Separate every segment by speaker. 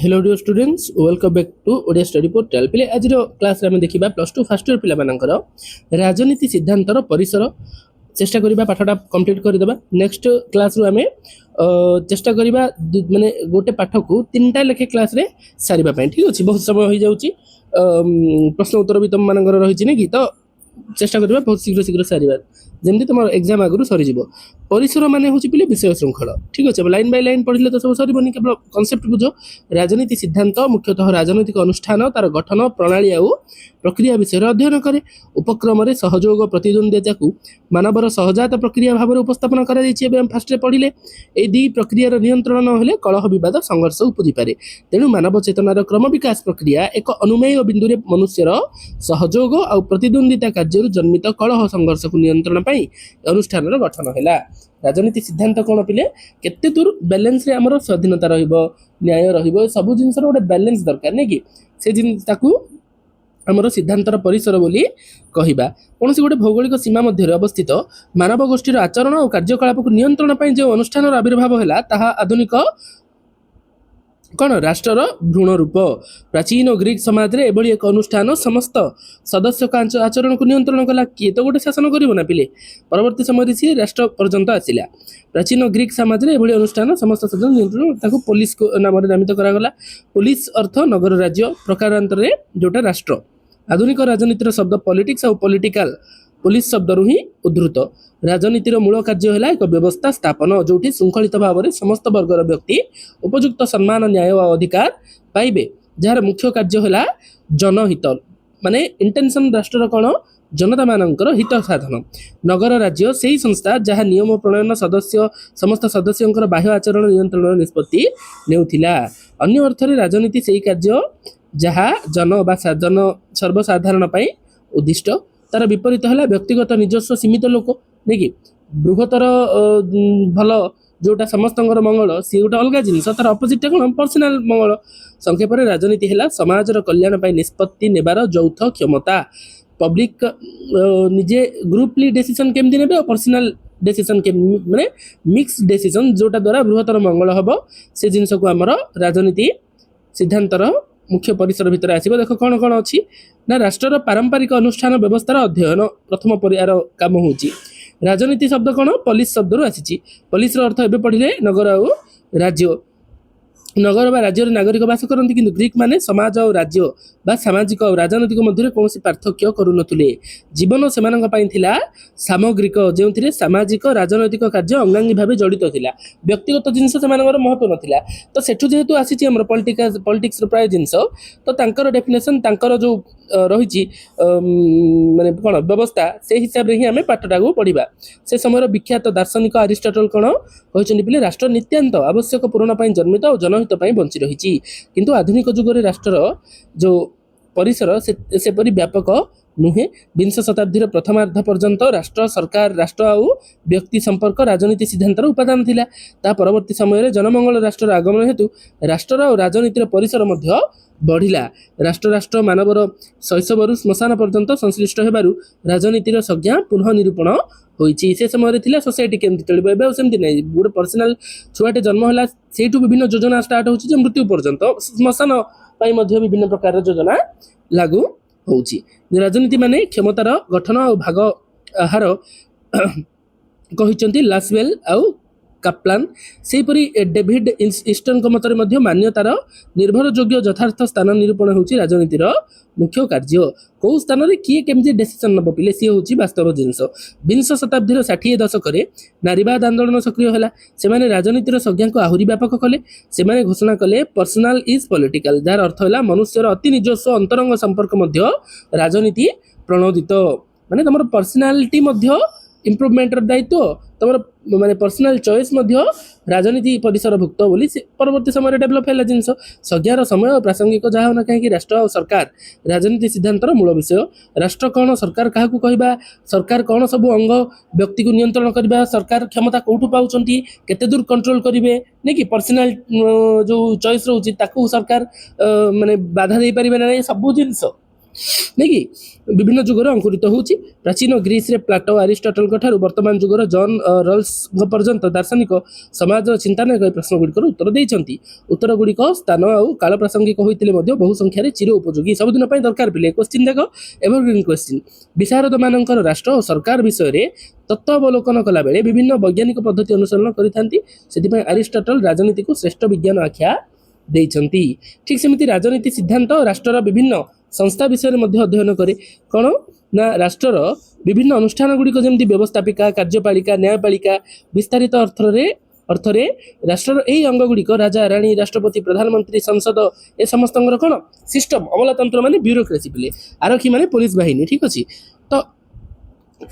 Speaker 1: Hello dear students welcome back to Odia study portal पे आज class आम देखा प्लस टू फास्ट इयर पे राजनीति सिद्धांतर परिसर चेष्टा करवा पाठटा कंप्लीट करदे। नेक्स्ट क्लास रू आम चेष्टा करवा माने गोटे पाठ को 3टा लेखे क्लास रे सारिबा पई। ठीक अच्छे बहुत समय हो जाउची प्रश्न उत्तर भी तुम मान रही नहीं कि तो चेष्टा करवा बहुत शीघ्र शीघ्र सारिबा जमी तुम एग्जाम आगु सरीज। परिसर माने हूँ पे विषय श्रृंखल। ठीक अच्छे लाइन बाय लाइन पढ़ले तो सब सरबनी केवल कनसेप्ट बुझ। राजनीति सिद्धांत मुख्यतः राजनैतिक अनुष्ठान तार गठन प्रणाली आउ प्रक्रिया विषय अध्ययन करे। उपक्रम सहयोग प्रतिद्वंद्विता को मानवर सहजात प्रक्रिया भाव में उपस्थापन कर फास्ट पढ़ले। ए दी प्रक्रियार नियंत्रण न कलह विवाद संघर्ष उपजी पारे। तेणु मानव चेतनार क्रम विकास प्रक्रिया एक अनुमेय बिंदु मनुष्यर सहयोग और प्रतिद्वंद्विता कार्य जन्मित कलह संघर्ष को नियंत्रण पाई अनुष्ठान गठन है। राजनीति सिद्धांत कौन पिले केते दूर बैलेंस रे हमर स्वाधीनता रहिबो न्याय रहिबो सब जिनस गोटे बैलेंस दरकार नहीं कि से जिन आमर सिद्धांतर परिसर बोली कहिबा। कौन गोटे भौगोलिक सीमा मध्य अवस्थित मानव गोष्ठीर आचरण और कार्यकलाप को नियंत्रण पाई जो अनुष्ठान आविर्भाव है ताहा आधुनिक कौन राष्ट्र भ्रूण रूप। प्राचीन ग्रीक समाज रे एभली एक अनुष्ठान समस्त सदस्य आचरण को नियंत्रण कला किए तो गोटे शासन करिवो ना पिले। परवर्ती समय सी राष्ट्र पर्यंत आसिला। प्राचीन ग्रीक समाज रे एभली अनुष्ठान समस्त सदस्य नियंत्रण ताकू पुलिस नाम नामित करागला। पुलिस अर्थ नगर राज्य प्रकारांतर जोटा राष्ट्र। आधुनिक राजनीतिर शब्द पॉलिटिक्स और पॉलिटिकल पुलिस शब्द ही उद्धृत। राजनीतिर मूल कार्य है एक व्यवस्था स्थापन जो श्रृंखलित भाव में समस्त वर्गर व्यक्ति उपयुक्त सम्मान न्याय और अधिकार पाइबे। जार मुख्य कार्य है जनहित माने इंटेंशन राष्ट्र कौन जनता मानकर हित साधन। नगर राज्य से ही संस्था जहाँ नियम प्रणयन सदस्य समस्त सदस्यों बाह्य आचरण नियंत्रण निष्पत्ति नेउथिला। अन्य अर्थ में राजनीति से ही कार्य जहाँ जन जन सर्वसाधारण उद्दिष्ट। तार विपरीत है व्यक्तिगत निजस्व सीमित लोक नहीं कि बृहत्तर भल जोटा समस्त मंगल सी गोटे अलग जिन तार अपोजिट कौन पर्सनाल मंगल। संक्षेप में राजनीति है समाजर कल्याण पर निष्पत्ति नेबार यौथ क्षमता। पब्लिक निजे ग्रुपली डिसीजन केमती ने और पर्सनाल डिसीजन के माने मिक्स डिसीजन जोटा द्वारा बृहत्तर मंगल हम से जिनस को आमर राजनीति सिद्धांतर मुख्य परिसर भितर आसो। देख कौन कौन अच्छी ना राष्ट्र पारंपरिक अनुष्ठान व्यवस्थार अध्ययन प्रथम परियार काम हो। राजनीति शब्द कौन पुलिस शब्द रू आसी। पुलिस अर्थ एवं पढ़ले नगर और राज्य। नगर व राज्य नागरिक बास करती किंतु ग्रीक माने समाज और राज्य बा सामाजिक और राजनैतिक मध्य कौन पार्थक्य करुनथुले। जीवन सेमानंक पई थिला सामग्रिक जो सामाजिक राजनैतिक कार्य अंगांगी भाव जड़ित थिला। व्यक्तिगत जिनस सेमानंकर महत्व नथिला। तो सेठु जेहेतु आसी हमर पॉलिटिक्स प्राय जिनस तो तांकर डेफिनेशन तांकर जो रही माने कौन व्यवस्था से हिसाब रे ही आम पाठटा को पढ़ा। से समय विख्यात दार्शनिक अरिस्टोटल कौन कहते पिले राष्ट्र नित्यांत आवश्यक पूरण पर जन्मित और जनहित बंची रही। किंतु आधुनिक जुग राष्ट्र जो परिसर सेपरी व्यापक नुहे। विंश शताब्दीर प्रथमार्ध पर्यंत राष्ट्र सरकार राष्ट्र आउ व्यक्ति संपर्क राजनीति सिद्धांतर उपादान थिला। ता परवर्ती समय जनमंगल राष्ट्र आगमन हेतु राष्ट्र और राजनीतिर परिसर मध्य बढ़िला। राष्ट्र राष्ट्र मानवर शैशव श्मशान पर्यंत संश्लिष्ट हेबारु राजनीतिर संज्ञा पुनः निरूपण होइछि। से समय थिला सोसाइटी केमती चलिबो एबे सेमती नै गोटे पर्सनाल छुआटे जन्म होला सेठु विभिन्न योजना स्टार्ट होछि जे मृत्यु पर्यंत श्मशान पाई मध्य विभिन्न प्रकार योजना लागू होउछि। राजनीति माने क्षमतार गठन और भाग आहार कहिचंती लासवेल आउ काप्लान। सेपरी डेविड ईस्टर्न मतर मध्य मान्यतार निर्भर योग्य यथार्थ स्थान निरूपण होउछि राजनीतिर मुख्य कार्य। कौ स्थान में किए केमती डिसीजन नब पिले सी होउछि वास्तव जिनस। विंश शताब्दीर 60 दशक नारीवाद आंदोलन सक्रिय होला। सेमाने राजनीतिर संज्ञा को आहुरी व्यापक कले। सेमाने घोषणा कले पर्सनाल इज पॉलिटिकल जार अर्थ है मनुष्यर अति निजस्व अंतरंग संपर्क मध्य राजनीति प्रणोदित। माने तमर पर्सनालिटी मध्य इम्प्रूवमेंट दायित्व तुम माने पर्सनाल चॉइस मध्य राजनीति परिसर भुक्त बोली परवर्ती समय डेभलप है जिनस। संज्ञार समय और प्रासंगिक जहाँ होना कहीं राष्ट्र और सरकार राजनीति सिद्धांतर मूल विषय। राष्ट्र कौन सरकार क्या कहवा सरकार कौन सब अंग व्यक्ति को नियंत्रण करवा सरकार क्षमता कौटू पाउछंती केते दूर कंट्रोल करेंगे नहीं कि पर्सनाल जो चॉइस रोचे सरकार माने बाधा दे पारे ना सब जिनस नहीं कि विभिन्न जुगर अंकुरित होउछि। प्राचीन ग्रीस रे प्लाटो अरिस्टोटल ठारू वर्तमान जुगर जॉन रॉल्स पर्यंत दार्शनिक समाज चिंतन प्रश्न गुड़िकर उत्तर देइछंती। उत्तर गुड़िक स्थान आउ काल प्रासंगिक होइतिले मध्य बहु संख्यार चिर उपयोगी सबुदिन पई दरकार पिले क्वेश्चन देख एवरग्रीन क्वेश्चन। विशारद मानकर राष्ट्र और सरकार विषय रे तत्व अवलोकन कला बेले विभिन्न वैज्ञानिक पद्धति अनुसरण करिथांती। सेतिपई अरिस्टोटल राजनीति को श्रेष्ठ विज्ञान आख्या देइछंती। ठीक सेमिति राजनीति सिद्धांत राष्ट्रर विभिन्न संस्था विषय में अध्ययन करे कौन ना राष्ट्रर विभिन्न अनुष्ठान गुड़िक जमी व्यवस्थापिका कार्यपालिका न्यायपालिका विस्तारित अर्थरे राष्ट्रर यही अंग गुड़िक राजा राणी राष्ट्रपति प्रधानमंत्री संसद ए समस्त कौन सिस्टम अमलातंत्र माने ब्यूरोक्रेसी पिले आरक्षी माने पुलिस बाहिनी। ठीक अच्छे तो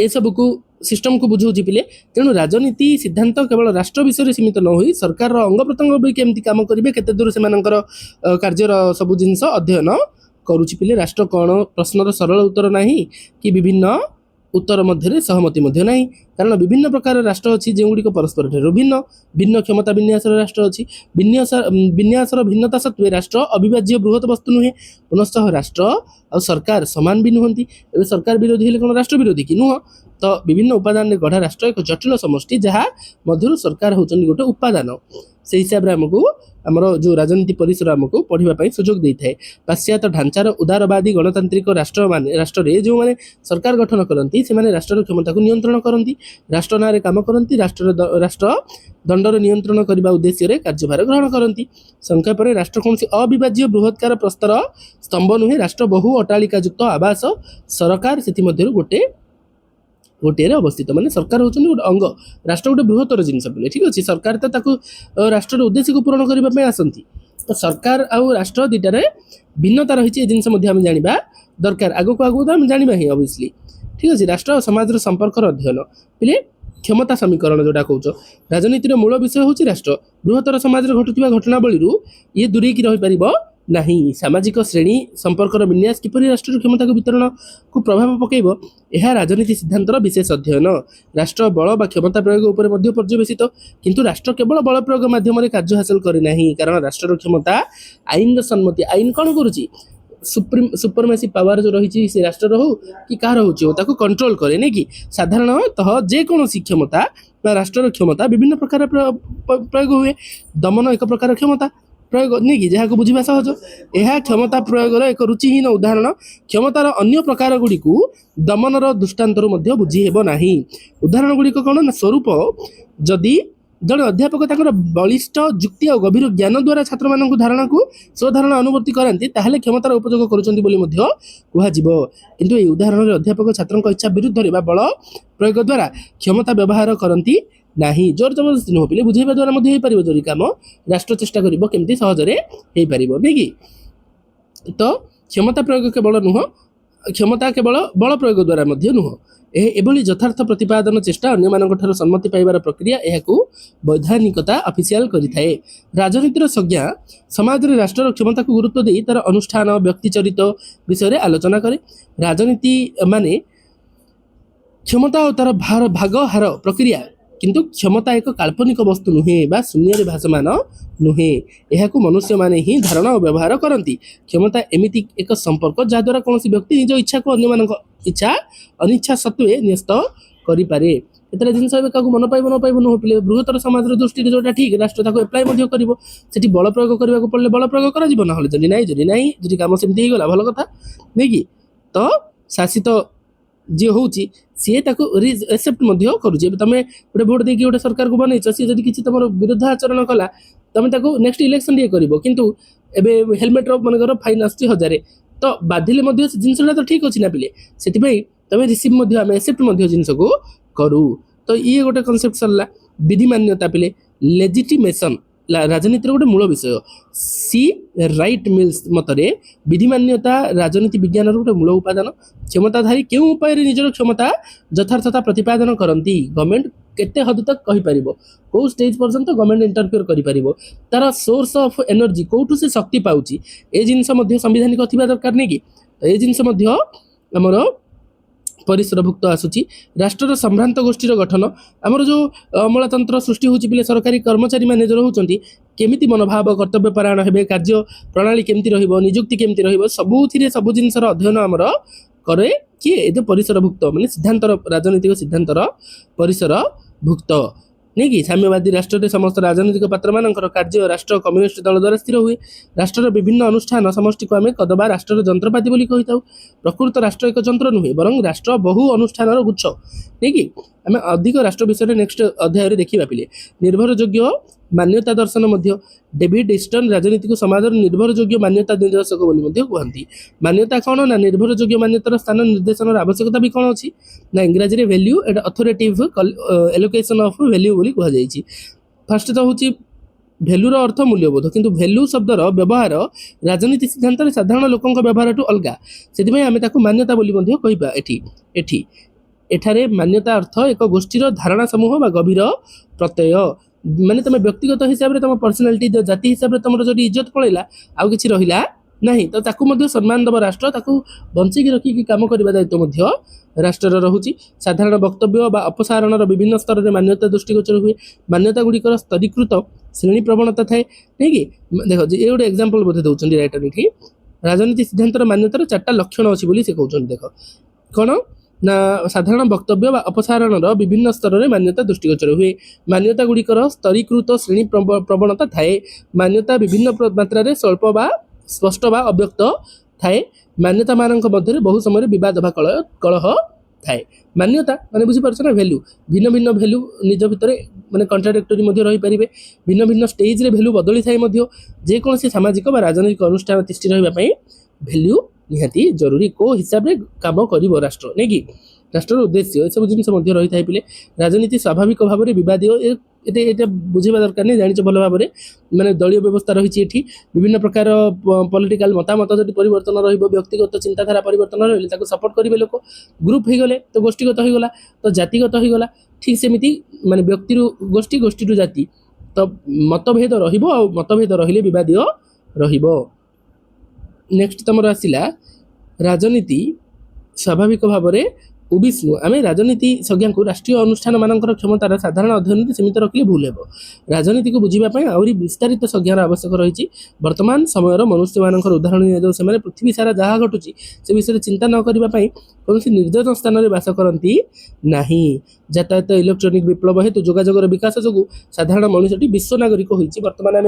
Speaker 1: ये सब को सिस्टम को बुझाऊँ पिले तेणु राजनीति सिद्धांत केवल राष्ट्र विषय सीमित न हो सरकार अंग प्रत्यंग भी केमती काम करेंगे केते दूर से कार्यर सब जिनस अध्ययन करुछि पिले। राष्ट्र कौन प्रश्नर सरल उत्तर नहीं कि विभिन्न उत्तर मध्य सहमति मध्य नहीं कारण विभिन्न प्रकार राष्ट्र अच्छी जो गुड़िक परस्पर भिन्न भिन्न क्षमता विन्यास राष्ट्र अच्छी विन्यासर भिन्नता सत्वे राष्ट्र अविभाज्य बृहत वस्तु नुहे पुनश्च राष्ट्र और सरकार समान भी नुहंती। सरकार विरोधी हेले कौन राष्ट्र विरोधी कि नुह तो विभिन्न उपादान रे गढ़ा राष्ट्र एक जटिल समष्टि जहाँ मध्य सरकार होचन गोटे उपादान से हिसाब से आमको आमर जो राजनीति परिसर आमको पढ़ाई सुजोग देता है। पाश्चात्य ढांचार उदारवादी गणतांत्रिक राष्ट्र जो मैंने सरकार गठन करती से राष्ट्र क्षमता को नियंत्रण करती राष्ट्र ना काम करती राष्ट्र दंडर नियंत्रण करने उद्देश्य कार्यभार ग्रहण करती। संक्षेप में राष्ट्र कौन अविभाज्य बृहत्कार प्रस्तर स्तंभ नुहे राष्ट्र बहु अट्टालिका युक्त आवास सरकार से गोटे अवस्थित माने सरकार होचन गोटे अंग राष्ट्र गोटे बृहत्तर जिनस बोले। ठीक अच्छे सरकार तो राष्ट्र उद्देश्य को पूरण करने आसती तो सरकार आउ राष्ट्र दुटारे भिन्नता रही जिनस आम जाना दरकार आगक आगक तो आम जाना ही ऑब्वियसली। ठीक अच्छे राष्ट्र और समाज संपर्क अध्ययन पिले क्षमता समीकरण जोटा कौच राजनीतिर मूल विषय हूँ राष्ट्र बृहत्तर समाज घटुवा घटनावली ये दूरेक रही पार नहीं। सामाजिक श्रेणी संपर्कर विन्यास किपरि राष्ट्र क्षमता को वितरण को प्रभाव पकेब यह राजनीति सिद्धांतर विशेष अध्ययन। राष्ट्र बल बा क्षमता प्रयोग उपर मध्य पर्यवेसित किंतु राष्ट्र केवल बल प्रयोग माध्यम कार्य हासिल करे नहीं कारण राष्ट्र क्षमता आईन सम्मति आईन कौन करुच्ची सुपरमेसी पावर जो रही से राष्ट्र हो कि कह हो कंट्रोल करे नहीं कि साधारणतः जेकोसी क्षमता राष्ट्र क्षमता विभिन्न प्रकार प्रयोग हुए। दमन एक प्रकार क्षमता प्रयोग नहीं कि जहाँ को बुझा सहज यह क्षमता प्रयोग एक रुचिहीन उदाहरण क्षमतार अन्य प्रकार गुड़ी दमनर दृष्टांतर बुझीहेब नहीं। उदाहरण गुड़िक कौन ना स्वरूप जदि जड़े अध्यापक तक बलिष्ठ जुक्ति और गभीर ज्ञान द्वारा छात्र मान धारणा को स्वधारणा अनुभूति कराती ताहले क्षमतार उपयोग करुँच किंतु ये उदाहरण अध्यापक छात्र इच्छा विरुद्ध बल प्रयोग द्वारा क्षमता व्यवहार करती नहीं। जोर जबरदस्ती नुह पिले बुझेबा द्वारा जोरी काम राष्ट्र चेष्टा करमती सहजरे हो पार नहीं कि तो क्षमता प्रयोग केवल नुह क्षमता केवल बल प्रयोग द्वारा नुह एभली यथार्थ प्रतिपादन चेष्टा अन्य सम्मति पाइबार प्रक्रिया यह वैधानिकता ऑफिशियल करिथाए। राजनीतिर संज्ञा समाज रे राष्ट्र क्षमता को गुरुत्व दे तार अनुष्ठान व्यक्ति चरित विषय आलोचना करे। राजनीति माने क्षमता और तार भाग हार प्रक्रिया किंतु क्षमता एक काल्पनिक वस्तु नुहे बा शून्य भाषमान नुहे यह मनुष्य माने ही धारणा और व्यवहार करती। क्षमता एमिति एक संपर्क जहाद्वारा कौन व्यक्ति निज इच्छा को अन्य इच्छा अनिच्छा सत्वे न्यस्त करें। एतरा जिन क्या मन पाइब न पाइब नुह पिले बृहत्तर समाज दृष्टि जोटा ठीक राष्ट्र एप्लाय कर बल प्रयोग करने पड़े बल प्रयोग कर कम सेमती गला भल कथा नहीं कि तो शासित जी हूँ सी एक्सेप्ट करुचे तुम गोटे भोट देकी गोटे सरकार को बनईच सी जब किसी तुम विरुद्ध आचरण कला तुम नेक्स्ट इलेक्शन ये कर कितु एवं हेलमेट मनकर फाइन आस1000 तो बाधिले जिनसा तो ठीक अच्छी ना पिले से तुम रिसीव आम एक्सेप्ट जिनस को करू तो ये गोटे कनसेप्ट सरला। विधि मान्यता पिले लेजिटिमेशन राजनीतिर गोटे मूल विषय सी राइट मिल्स मतरे विधि मान्यता राजनीति विज्ञान गोटे मूल उपादान। क्षमताधारी क्यों उपाय निजर क्षमता यथार्थता प्रतिपादन करती गवर्नमेंट केते हद तक कहि परिबो को स्टेज पर्यंत गवर्नमेंट इंटरफेयर करि परिबो तार सोर्स ऑफ एनर्जी कोठु से शक्ति पाउची ए जिनस संवैधानिक थिबा दरकार नहीं कि तो ए जिनस हमर परिसरभुक्त आसूची राष्ट्र सम्भ्रांत गोष्ठीर गठन आमर जो अमलातंत्र सृष्टि होची पिले सरकारी कर्मचारी माने जो रहउचंती केमिति मनोभाव कर्तव्य परायण हेबे कार्य प्रणाली केमिति रहिबो नियुक्ति केमिति रहिबो सबुथिरे सब जिनसर अध्ययन आमर करे कि ए जो परिसरभुक्त माने सिद्धांतर राजनीतिक सिद्धांतर परिसरभुक्त नहीं कि साम्यवादी राष्ट्र में समस्त राजनीतिक पात्र मान कार्य राष्ट्र कम्युनिस्ट दल द्वारा स्थिर हुए राष्ट्र विभिन्न अनुष्ठान समष्टि को आम कदबा राष्ट्र जंत्रपाति बोली कही था प्रकृत राष्ट्र एक जंत्र नुहे बरं राष्ट्र बहु अनुष्ठान गुच्छ नहीं कि आम अधिक राष्ट्र विषय नेक्स्ट अध्याय देखा पिले निर्भरयोग्य मान्यता दर्शन मध्य डेविड ईस्टर्न राजनीतिक समाज निर्भरयोग्य मान्यता निर्देशक बोली कहती मान्यता कौन ना निर्भरयोग्य मान्यतार स्थान निर्देशन आवश्यकता भी कौन अच्छी ना इंग्राजी value and authoritative allocation of value बोली कहुई फास्ट तो हूँ भैल्यूर अर्थ मूल्यबोध किंतु भैल्यू शब्दर व्यवहार राजनीति सिद्धांत साधारण लोकों व्यवहार ठू अलग से आम मान्यता बोली कहबा एठी एठारे मान्यता अर्थ एक गोष्ठीर धारणा समूह बा गभीर प्रत्यय माने तुम व्यक्तिगत हिसाब से तुम पर्सनालिटी जाति हिसाब से तुम जो इज्जत पलैला आउ किछि रहिला नहीं तो ताकू मध्य सम्मान दब राष्ट्र ताकू बंचेकी रखिकी काम करबा दायित्व मध्य राष्ट्र रहुची साधारण वक्तव्य बा अपसारणर विभिन्न स्तर में मान्यता दृष्टिगोचर हुए मान्यता गुड़िकर स्तरीकृत श्रेणी प्रवणता थाए नहीं कि देख ये गोटे एग्जांपल बोधे दौरान राइटर ये राजनीति सिद्धांतर मान्यतार 4टा लक्षण अच्छी बोली से कहते देख कौन ना साधारण वक्तव्य बा अपसारणर विभिन्न स्तर में मान्यता दृष्टिगोचर हुए मान्यता गुड़िकर स्तरीकृत श्रेणी प्रवणता थाए मान्यता विभिन्न मात्रा स्वल्प बा स्पष्ट बा अव्यक्त थाए मान्यता मानक मध्य बहु समय विवाद बा कलह थाए मान्यता माने बुझी पारछ ना वैल्यू भिन्न भिन्न वैल्यू निज भितर माने कॉन्ट्राडिक्टरी मध्य रही पारिबे भिन्न भिन्न स्टेज रे वैल्यू बदली थाए मध्य जे कोनसी सामाजिक बा राजनीतिक अनुष्ठान तिष्ठि रहबा पई वैल्यू निहाती जरूरी को हिसाब रे काम करिवो राष्ट्र नै कि राष्ट्र उद्देश्य ए सब जिनस मध्य रही थाए पिले राजनीति स्वाभाविक भाव में विवादीय एटा बुझेबा दरकार नहीं जानिछ भल भाव में माने दलीय व्यवस्था रही एठी विभिन्न प्रकार पॉलिटिकल मतामत जदि परिवर्तन रहिबो व्यक्तिगत चिंताधारा परिवर्तन रहिले ताको सपोर्ट करिवे लोक ग्रुप हो गले तो गोष्ठीगत हो गला तो जातिगत हो गला ठीक सेमिति माने व्यक्ति रु गोष्ठी गोष्ठी रु जाति तो मतभेद रहिबो आ मतभेद रहिले विवादीय रहिबो नेक्स्ट तमर आसिला राजनीति स्वाभाविक भाव में उबिष्णु आम राजनीति संज्ञा को राष्ट्रीय अनुष्ठान मानकर क्षमतार साधारण अध्ययन सीमित रखिले भूल हेब राजनीति को बुझापी आहरी विस्तारित संज्ञार आवश्यक रही वर्तमान समय मनुष्य मान उदाहरण निया से पृथ्वी सारा जहाँ घटुची से विषय चिंता न करने कौन निर्जन स्थान में बास करती ना यातायात इलेक्ट्रोनिक विप्लव हेतु जोगाजोगर विकास जो साधारण मनुष्यटी विश्व नागरिक होती बर्तमान आम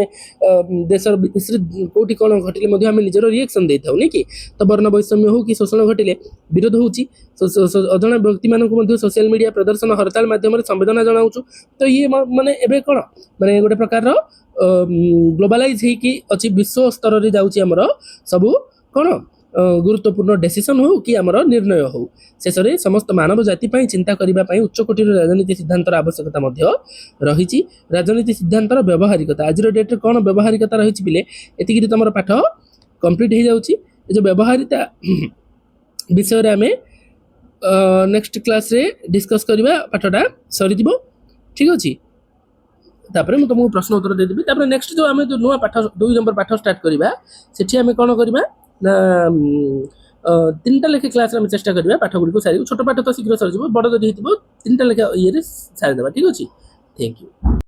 Speaker 1: देश कौटी कौन घटिले आम निजर रिएक्शन दे था नहीं कि तो वर्ण वैषम्य हो कि शोषण घटिले विरोध होची अजणा व्यक्ति मानक सोशल मीडिया प्रदर्शन हड़ताल माध्यम संवेदना जनाऊँ तो ये माने एबे कौन माने गोटे प्रकार ग्लोबालाइज होगी अच्छी विश्व स्तर में जाऊँगी आमर सबू कौन गुरुत्वपूर्ण डिसीजन हो कि आमर निर्णय हो शेष में समस्त मानव जाति चिंता करने उच्चकोटीर राजनीति सिद्धांतर आवश्यकता रही राजनीति सिद्धांतर व्यवहारिकता आज डेट कौन व्यवहारिकता रही पिले एतिक तुम पाठ कंप्लीट हो जाऊँगी जो व्यवहारिता विषय आम नेक्स्ट क्लास रे डिस्कस करवा पाठटा सरी ठीक अच्छे तापर मुझे तुमको प्रश्न उत्तर देदेवी तापर नेक्स्ट जो आम जो नुआ पाठ 2 नंबर पाठ स्टार्ट करवा से आम कौन करवा ना 3टा लेखे क्लास में चेष्टा करवा पाठ गुड़ी सारी छोट पाठ तो शीघ्र सर बड़ जदि 3टा लेखे ये सारीदे ठीक अच्छे थैंक यू।